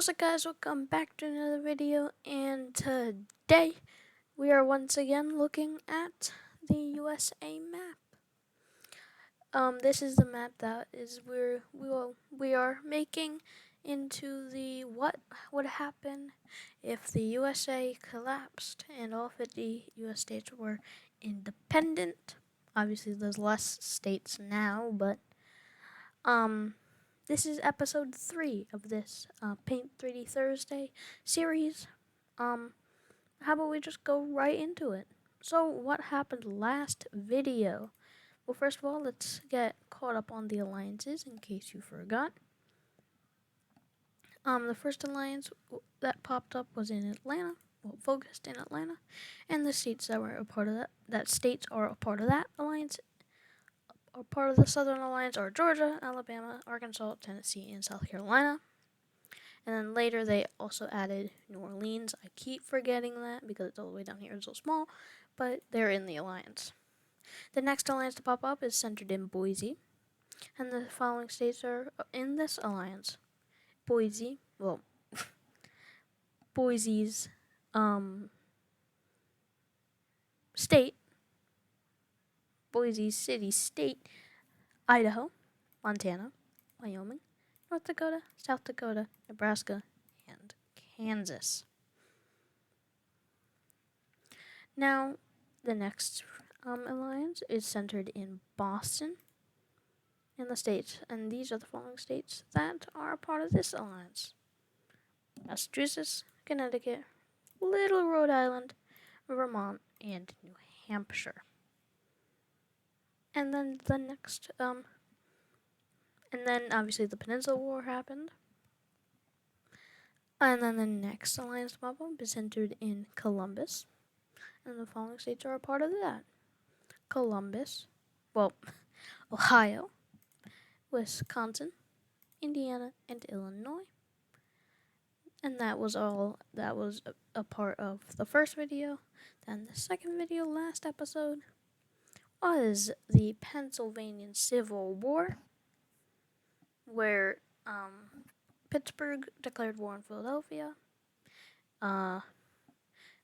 What's up guys, welcome back to another video, and today we are once again looking at the USA map. This is the map that is we are making into the what would happen if the USA collapsed and all 50 US states were independent. Obviously there's less states now, but this is episode 3 of this Paint 3D Thursday series. How about we just go right into it? So, what happened last video? Well, first of all, let's get caught up on the alliances in case you forgot. The first alliance that popped up was in Atlanta, focused in Atlanta, and the states that were a part of that states are a part of that alliance. A part of the Southern Alliance are Georgia, Alabama, Arkansas, Tennessee, and South Carolina. And then later they also added New Orleans. I keep forgetting that because it's all the way down here and so small, but they're in the alliance. The next alliance to pop up is centered in Boise, and the following states are in this alliance. Boise's state, Boise City State, Idaho, Montana, Wyoming, North Dakota, South Dakota, Nebraska, and Kansas. Now, the next alliance is centered in Boston in the states, and these are the following states that are a part of this alliance: Massachusetts, Connecticut, Little Rhode Island, Vermont, and New Hampshire. And then the next, and then obviously the Peninsula War happened. And then the next alliance to pop up is centered in Columbus, and the following states are a part of that: Columbus, Ohio, Wisconsin, Indiana, and Illinois. And that was a part of the first video. Then the second video, last episode, was the Pennsylvania Civil War, where Pittsburgh declared war on Philadelphia.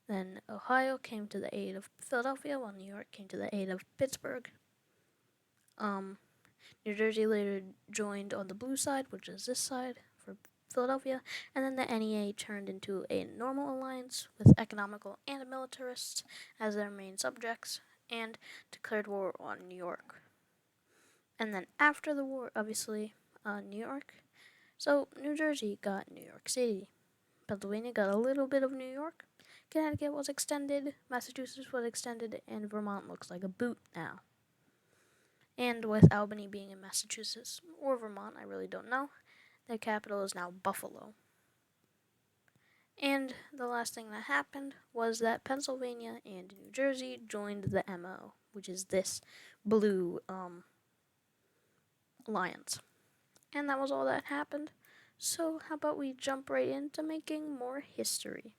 Then Ohio came to the aid of Philadelphia, while New York came to the aid of Pittsburgh. New Jersey later joined on the blue side, which is this side, for Philadelphia, and then the NEA turned into a normal alliance with economical and militarists as their main subjects, and declared war on New York. And then after the war, obviously, New York. So New Jersey got New York City. Pennsylvania got a little bit of New York. Connecticut was extended, Massachusetts was extended, and Vermont looks like a boot now. And with Albany being in Massachusetts or Vermont, I really don't know, the capital is now Buffalo. And the last thing that happened was that Pennsylvania and New Jersey joined the MO, which is this blue alliance. And that was all that happened. So how about we jump right into making more history?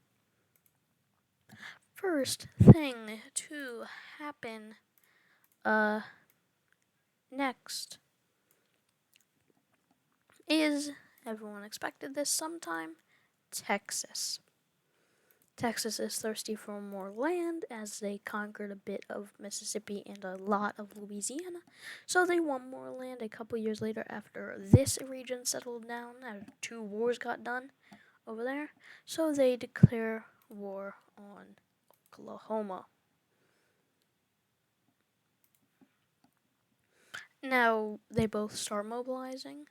First thing to happen next is, everyone expected this sometime, Texas. Texas is thirsty for more land as they conquered a bit of Mississippi and a lot of Louisiana. So they want more land a couple years later after this region settled down, after 2 wars got done over there. So they declare war on Oklahoma. Now they both start mobilizing.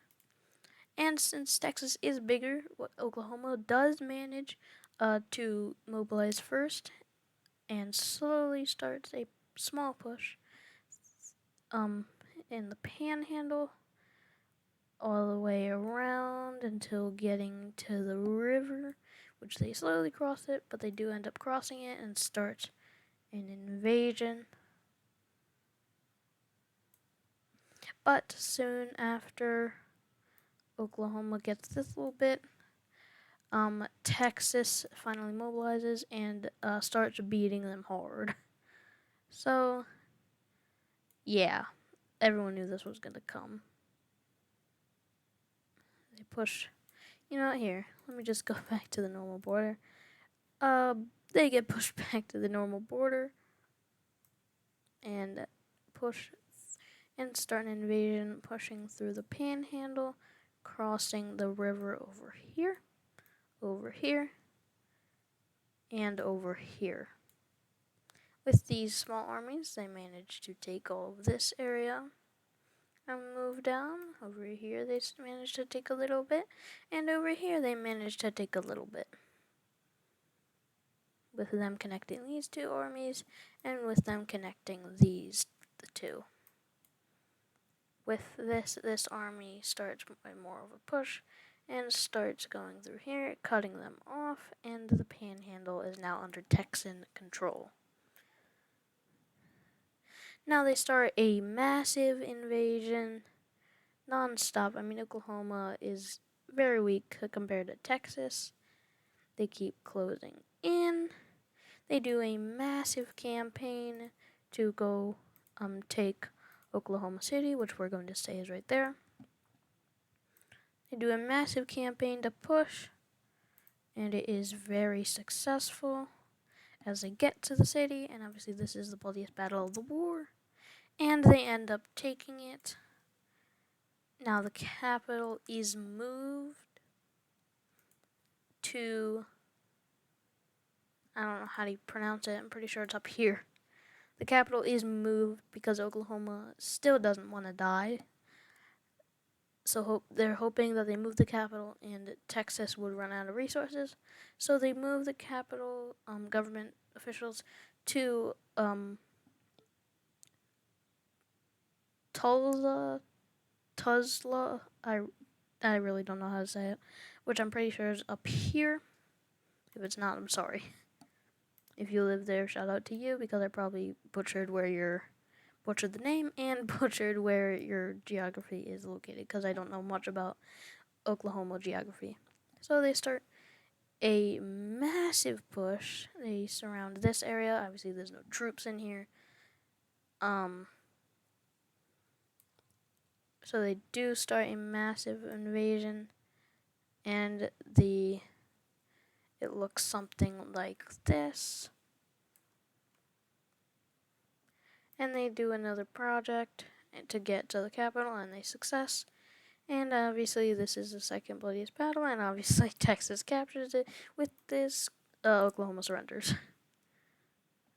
And since Texas is bigger, Oklahoma does manage to mobilize first and slowly starts a small push in the panhandle all the way around until getting to the river, which they slowly cross it, but they do end up crossing it and start an invasion. But soon after Oklahoma gets this little bit, Texas finally mobilizes and starts beating them hard. So, yeah, everyone knew this was going to come. They push You know what? Here, let me just go back to the normal border. They get pushed back to the normal border and push and start an invasion, pushing through the Panhandle, crossing the river over here, and over here. With these small armies, they managed to take all of this area and move down. Over here, they managed to take a little bit, and over here, they managed to take a little bit. With them connecting these two armies, and with them connecting the two. With this army starts more of a push and starts going through here, cutting them off, and the Panhandle is now under Texan control. Now they start a massive invasion, non-stop. I mean, Oklahoma is very weak compared to Texas. They keep closing in. They do a massive campaign to go take Oklahoma City, which we're going to say is right there. They do a massive campaign to push, and it is very successful as they get to the city, and obviously this is the bloodiest battle of the war, and they end up taking it. Now the capital is moved to, I don't know how to pronounce it, I'm pretty sure it's up here. The capital is moved because Oklahoma still doesn't want to die. So they're hoping that they move the capital and Texas would run out of resources. So they move the capital, government officials, to Tulsa. I really don't know how to say it, which I'm pretty sure is up here. If it's not, I'm sorry. If you live there, shout out to you, because I probably butchered the name and butchered where your geography is located, because I don't know much about Oklahoma geography. So they start a massive push. They surround this area. Obviously, there's no troops in here. So they do start a massive invasion, and it looks something like this. And they do another project to get to the capital, and they success. And obviously, this is the second bloodiest battle, and obviously, Texas captures it. With this, Oklahoma surrenders.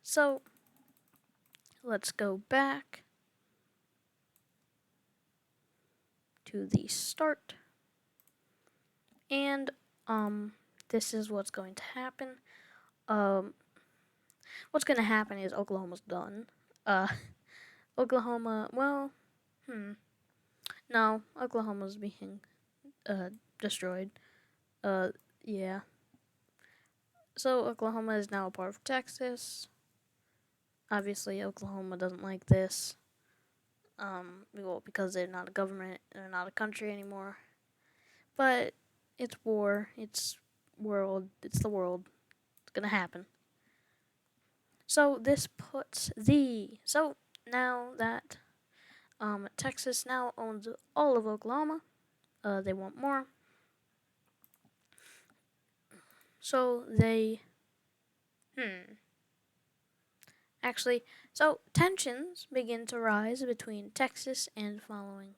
So, let's go back to the start. And, this is what's going to happen. What's going to happen is Oklahoma's done. Oklahoma, well, no, Oklahoma's being, destroyed. Yeah. So Oklahoma is now a part of Texas. Obviously, Oklahoma doesn't like this. Well, because they're not a government, they're not a country anymore. But it's war. It's world. It's the world. It's gonna happen. So this puts so now that Texas now owns all of Oklahoma. They want more. So they actually, so tensions begin to rise between Texas and following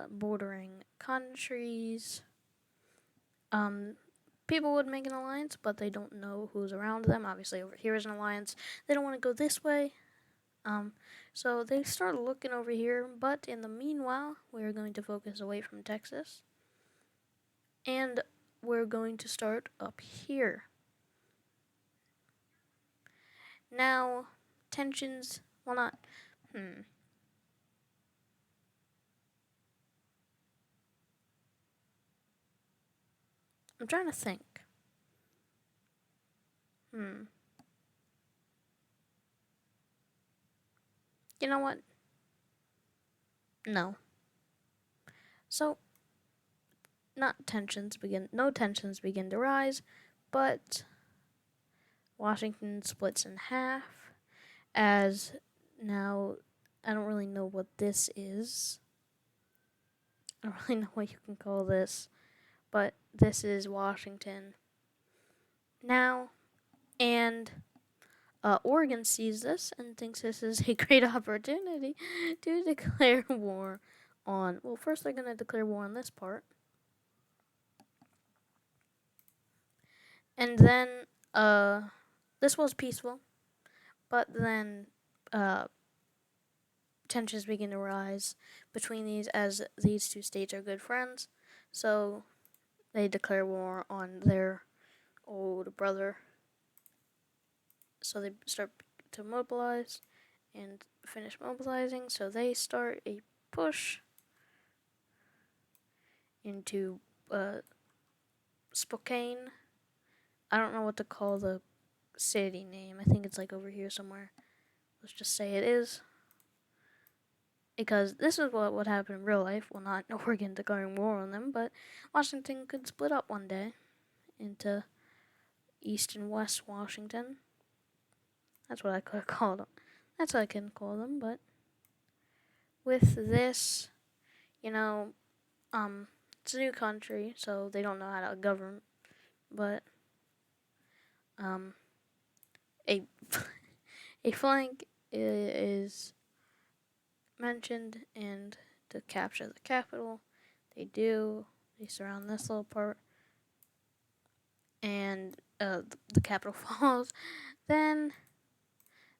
bordering countries. People would make an alliance, but they don't know who's around them. Obviously, over here is an alliance. They don't want to go this way. So they start looking over here, but in the meanwhile, we're going to focus away from Texas. And we're going to start up here. Now, tensions, well, not, I'm trying to think. You know what? No. So, no tensions begin to rise, but Washington splits in half, as now I don't really know what this is. I don't really know what you can call this, but this is Washington now, and Oregon sees this and thinks this is a great opportunity to declare war on. Well, first they're gonna declare war on this part, and then this was peaceful, but then uh, tensions begin to rise between these as these two states are good friends. So they declare war on their old brother. So they start to mobilize and finish mobilizing. So they start a push into Spokane. I don't know what to call the city name. I think it's like over here somewhere. Let's just say it is. Because this is what would happen in real life. Well, not Oregon declaring war on them, but Washington could split up one day into East and West Washington. That's what I could call them. That's what I can call them, but with this, you know, it's a new country, so they don't know how to govern, but a a flank is mentioned, and to capture the capital, they do. They surround this little part, and the capital falls. Then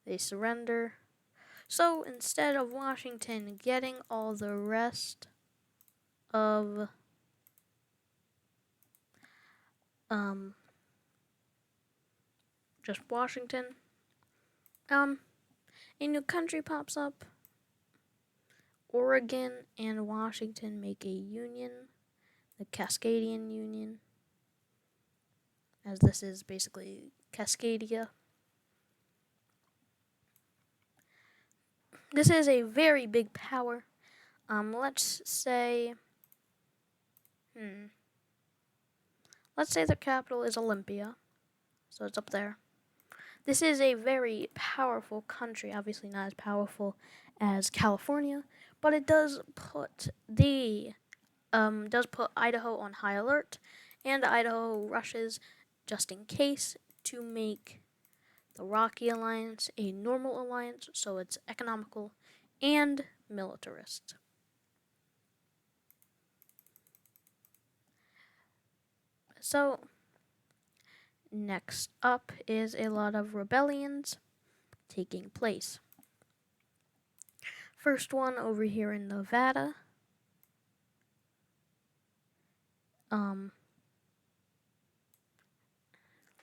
they surrender. So instead of Washington getting all the rest of just Washington, a new country pops up. Oregon and Washington make a union, the Cascadian Union, as this is basically Cascadia. This is a very big power. Let's say, let's say the capital is Olympia, so it's up there. This is a very powerful country, obviously not as powerful as California, but it does put Idaho on high alert, and Idaho rushes just in case to make the Rocky Alliance a normal alliance, so it's economical and militarist. So, next up is a lot of rebellions taking place. First one over here in Nevada.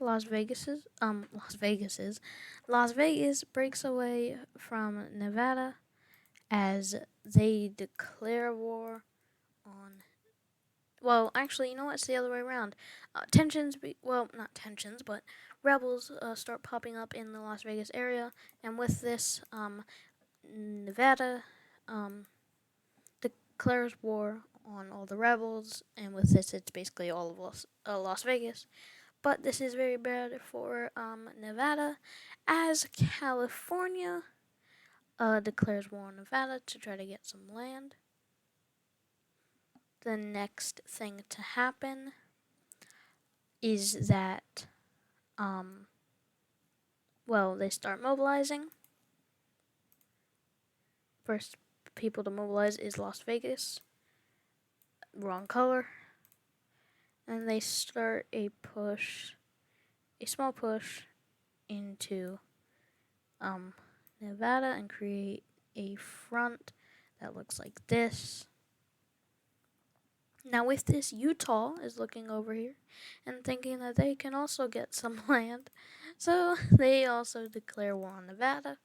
Las Vegas breaks away from Nevada as they declare war on. Well, actually, you know what? It's the other way around. Not tensions, but rebels start popping up in the Las Vegas area, and with this, Nevada declares war on all the rebels, and with this, it's basically all of Las Vegas. But this is very bad for Nevada, as California declares war on Nevada to try to get some land. The next thing to happen is that, they start mobilizing. First people to mobilize is Las Vegas. Wrong color. And they start a small push into Nevada and create a front that looks like this. Now with this, Utah is looking over here and thinking that they can also get some land. So they also declare war on Nevada.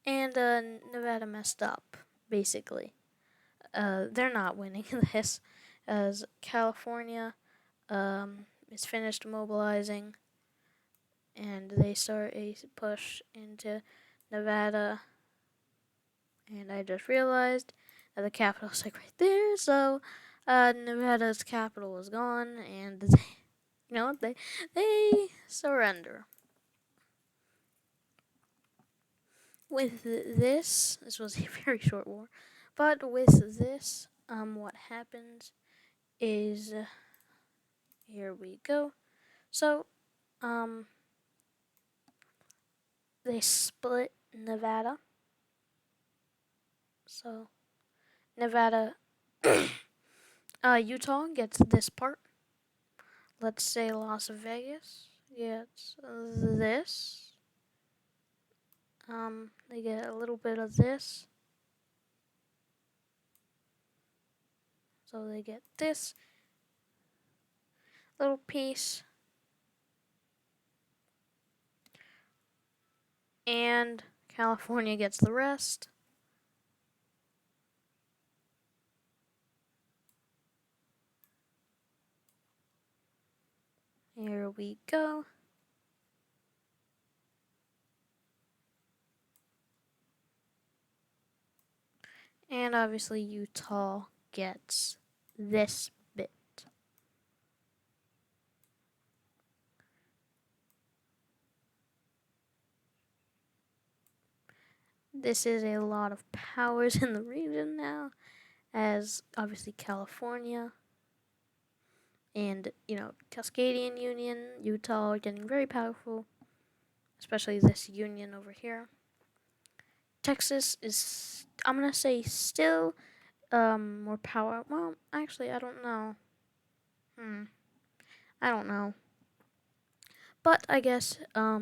And Nevada messed up, basically. They're not winning this, as California is finished mobilizing, and they start a push into Nevada. And I just realized that the capital's like right there, so Nevada's capital is gone, and they surrender. With this was a very short war, but with this, what happens is here we go. So, they split Nevada. So, Nevada, Utah gets this part. Let's say Las Vegas gets this. They get a little bit of this. So they get this little piece. And California gets the rest. Here we go. And obviously Utah gets this bit. This is a lot of powers in the region now, as obviously California and, Cascadian Union, Utah are getting very powerful, especially this union over here. Texas is, I'm going to say, still more power. Well, actually, I don't know. I don't know. But I guess, what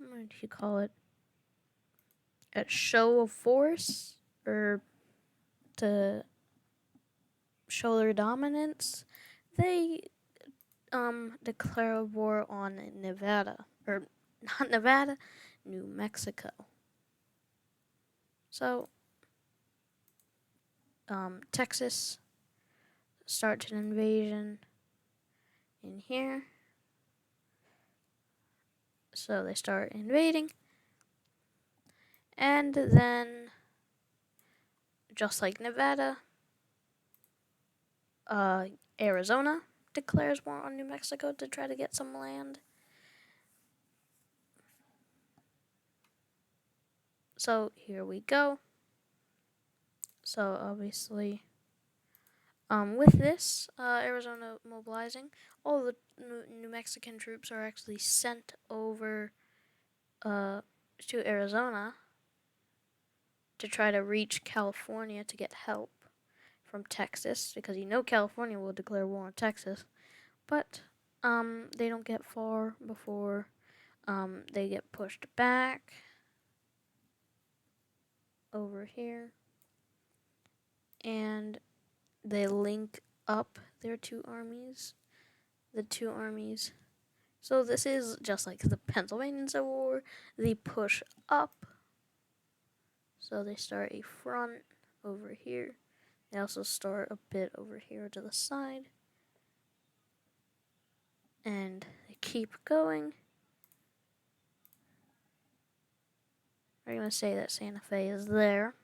do you call it? A show of force, or to show their dominance, they declare a war on Nevada, or not Nevada, New Mexico. So Texas starts an invasion in here. So they start invading, and then, just like Nevada, Arizona declares war on New Mexico to try to get some land. So here we go. So obviously, with this, Arizona mobilizing, all the New Mexican troops are actually sent over to Arizona to try to reach California to get help from Texas, because California will declare war on Texas. But they don't get far before they get pushed back over here, and they link up their two armies. The two armies. So this is just like the Pennsylvania Civil War. They push up. So they start a front over here. They also start a bit over here to the side. And they keep going. We're going to say that Santa Fe is there.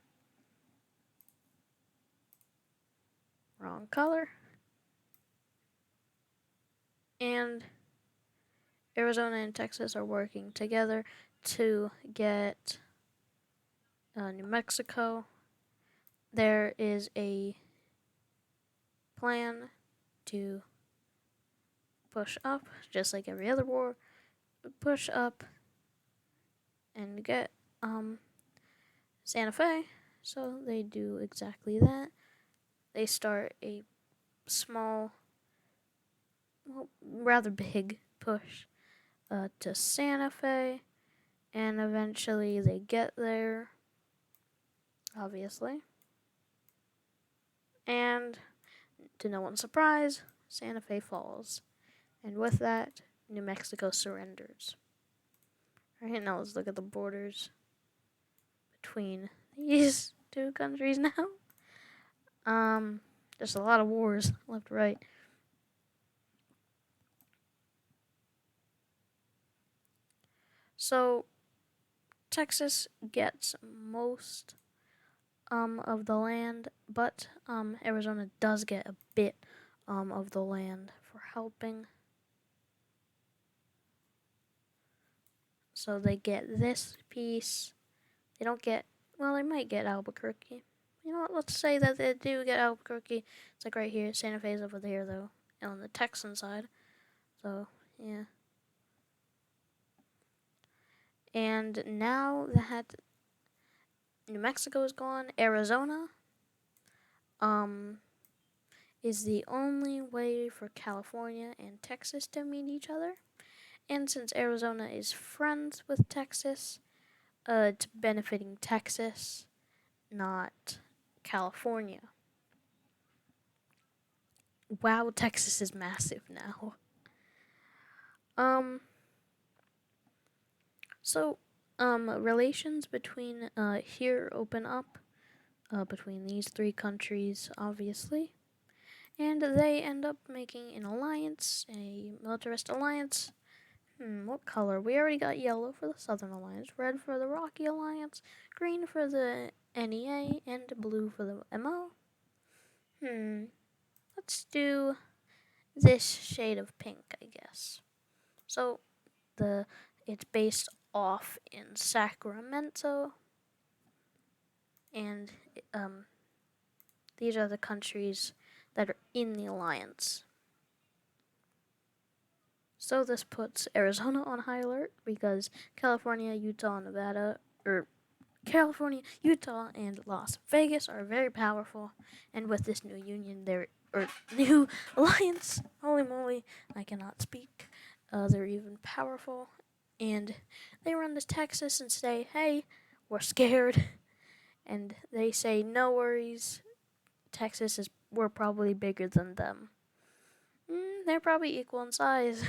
Wrong color. And Arizona and Texas are working together to get New Mexico. There is a plan to push up, just like every other war. Push up and get Santa Fe. So they do exactly that. They start a small, well, rather big push to Santa Fe, and eventually they get there, obviously. And to no one's surprise, Santa Fe falls. And with that, New Mexico surrenders. Alright, now let's look at the borders between these two countries now. There's a lot of wars left, right. So Texas gets most of the land, but Arizona does get a bit of the land for helping. So they get this piece. They don't get, well, they might get Albuquerque. You know what? Let's say that they do get Albuquerque. It's like right here. Santa Fe's over there though, on the Texan side. So yeah. And now that New Mexico is gone, Arizona is the only way for California and Texas to meet each other. And since Arizona is friends with Texas, it's benefiting Texas, not California. Wow, Texas is massive now. So, relations between here open up between these three countries, obviously, and they end up making an alliance, a militarist alliance. What color? We already got yellow for the Southern Alliance, red for the Rocky Alliance, green for the NEA, and blue for the MO. Let's do this shade of pink, I guess. So, it's based off in Sacramento, and these are the countries that are in the alliance. So this puts Arizona on high alert because California, Utah, Nevada, California, Utah, and Las Vegas are very powerful, and with this new union, new alliance, holy moly, I cannot speak. They're even powerful, and they run to Texas and say, "Hey, we're scared," and they say, "No worries, we're probably bigger than them. They're probably equal in size."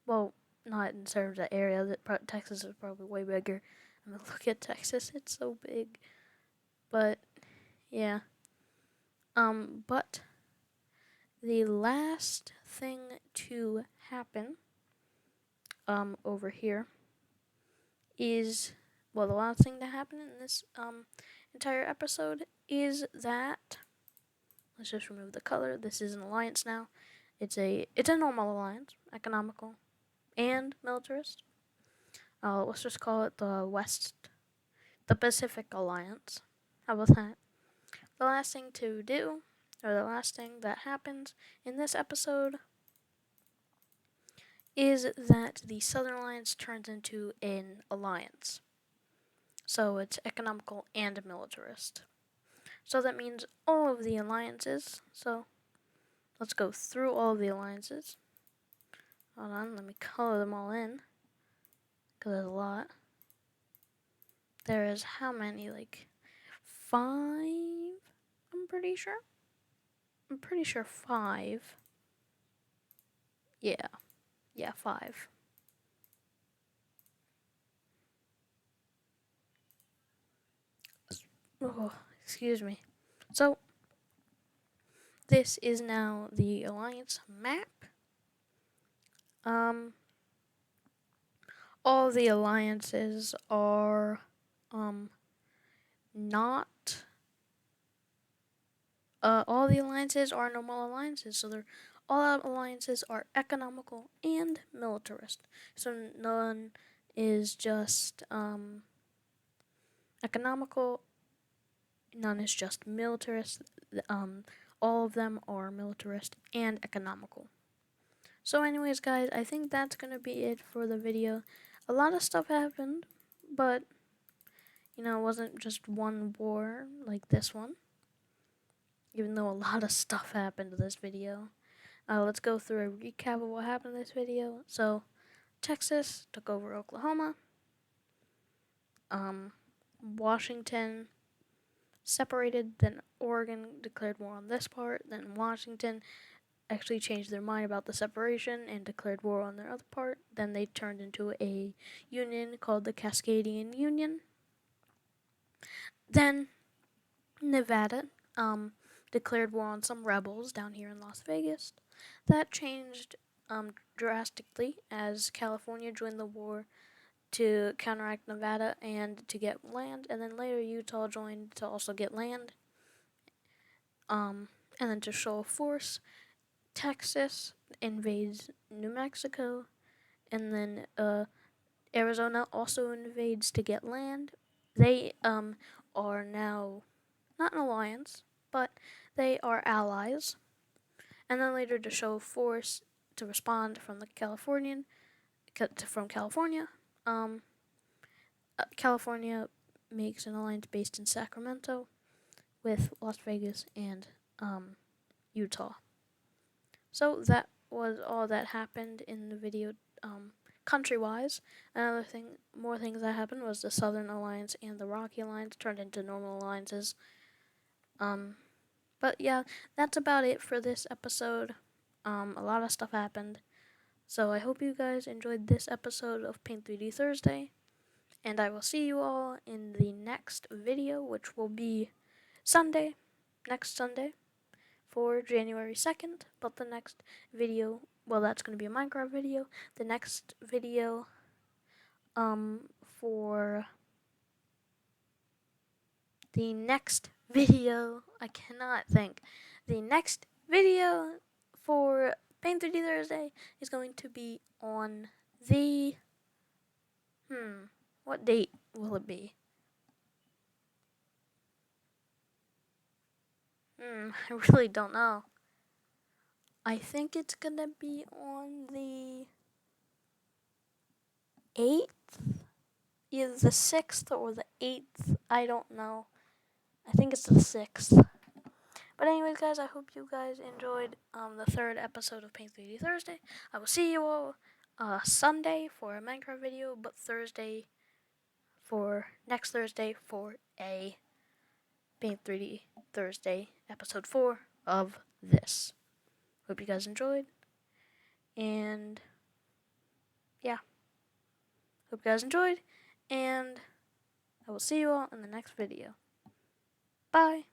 Well, not in terms of area. Texas is probably way bigger. I mean, look at Texas; it's so big. But yeah. But the last thing to happen, over here is, well, the last thing to happen in this entire episode is that, let's just remove the color. This is an alliance now. It's a normal alliance, economical and militarist. Let's just call it the Pacific Alliance. How about that? The last thing to do, or the last thing that happens in this episode, is that the Southern Alliance turns into an alliance. So it's economical and militarist. So that means all of the alliances. So let's go through all of the alliances. Hold on, let me color them all in, because there's a lot. There is how many? Like 5? I'm pretty sure 5. Yeah, 5. Oh, excuse me. So, this is now the alliance map. All the alliances are not all the alliances are normal alliances, so all alliances are economical and militarist. So none is just economical, none is just militarist. All of them are militarist and economical. So anyways, guys, I think that's going to be it for the video. A lot of stuff happened, but, it wasn't just one war like this one. Even though a lot of stuff happened to this video. Let's go through a recap of what happened in this video. So, Texas took over Oklahoma. Washington separated, then Oregon declared war on this part, then Washington actually changed their mind about the separation and declared war on their other part. Then they turned into a union called the Cascadian Union. Then Nevada declared war on some rebels down here in Las Vegas. That changed drastically as California joined the war to counteract Nevada and to get land, and then later Utah joined to also get land. And then to show force, Texas invades New Mexico, and then Arizona also invades to get land. They are now not an alliance, but they are allies. And then later to show force to respond from California. California makes an alliance based in Sacramento with Las Vegas and Utah. So that was all that happened in the video, country-wise. More things that happened was the Southern Alliance and the Rocky Alliance turned into normal alliances. But yeah, that's about it for this episode. A lot of stuff happened. So I hope you guys enjoyed this episode of Paint 3D Thursday. And I will see you all in the next video, which will be next Sunday, for January 2nd. But the next video, well, that's going to be a Minecraft video. The next video, I cannot think. The next video for Paint 3D Thursday is going to be on the, what date will it be? I really don't know. I think it's gonna be on the 8th? Either the 6th or the 8th. I don't know. I think it's the 6th. But anyways, guys, I hope you guys enjoyed the third episode of Paint 3D Thursday. I will see you all Sunday for a Minecraft video, but next Thursday for a Paint 3D Thursday episode 4 of this. Hope you guys enjoyed. And yeah. Hope you guys enjoyed. And I will see you all in the next video. Bye.